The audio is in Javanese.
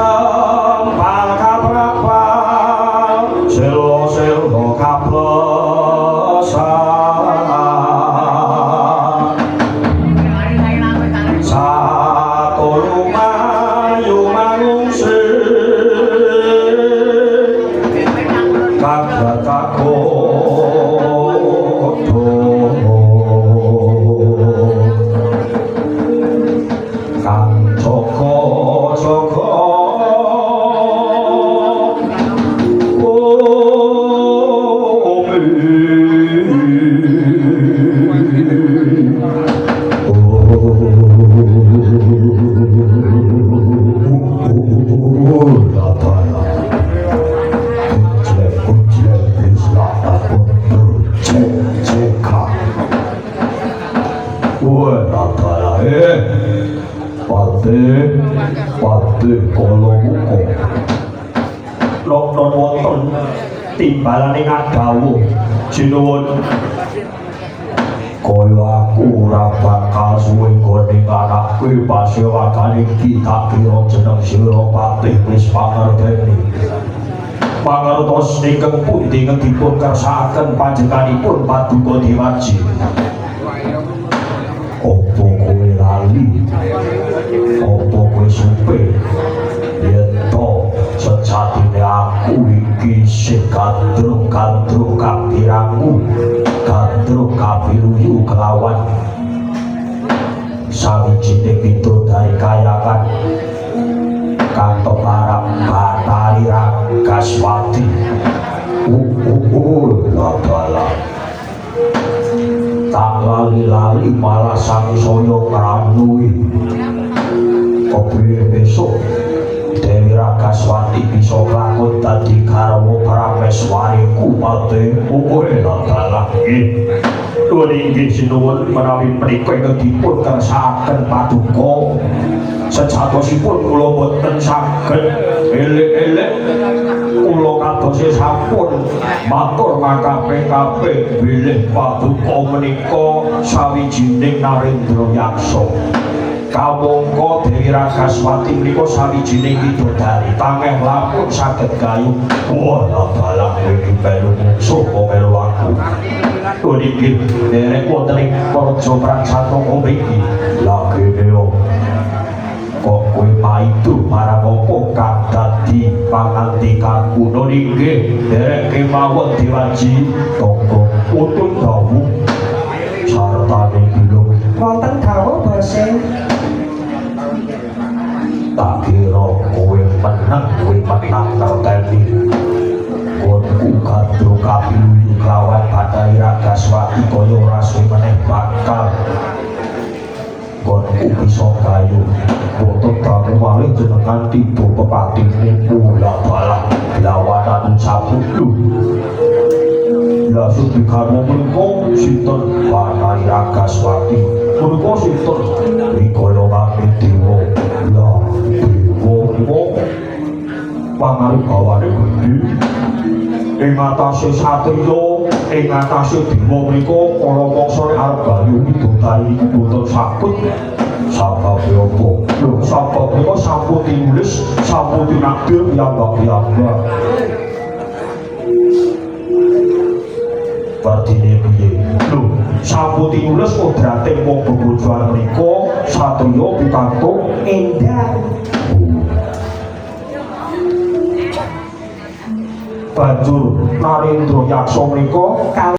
sempal kaprapal selo-selo kaplesan satu lumayu manungsi kagak takut kang Joko Pati kala muka Loknon wonten timbalane ngadawu jinuwun kaya aku ora bakal suwe nggone anakku pasewakane iki tak kira jeneng sira patih wis pangerteni pangertos ingkang pundi dipun kersakaken panjenenganipun Paduka Diwaji opo kowe lali opo kowe supe yeto sejatine aku iki sing gandrung kapirangu gandrung kapiluyu kelawan sawijining bidodari kayangan kanto parang Bathari Ragaswati ladala tak lali-lali malah sang saya ngranui kepriye besok Dewi Ragaswati bisa kelakon dadi garwa Prameswariku pate ladala nuwun inggih sinuwun menawi menika ingkang dipun kersakaken Paduka sejatosipun kula boten saged elek-elek kula kadose sampun matur makape-kape bilih Paduka menika sawijining narendra yaksa kamangka Dewi Ragaswati menika sawijining bidodari tangeh lampun saged gayuh ladala iki melu mungsuh melu aku Kodikit derek wonten ing praja Pransataka mriki lagi neo kok kowe maidu marang apa kang dadi pangantikaku nggih derek kemawon Diwaji tangga putun dawuh sartane bilung wonten dawuh bose tak kira kowe menang ngerteni konku gandrung kapiluyu kelawan Bathari Ragaswati kaya ora suwe meneh bakal konku bisa gayuh boten tamu malih jenengan tiba pepatine bola-bala lawanan sabulu la sudikarmo menika sinten Bathari Ragaswati menika sinten rikala kami dewa la dewa pangarugawane gedhe ing atase satriya ing atase dewa menika para mangsane arep gayuh bidodari boten saged sababe apa lho sababe kok sampun tinulis sampun tinakdir piyambak-piyambak partine piye lho sampun tinulis kodrating wong bebojoan menika satriya pikantuk endah banjur narendra yaksa menika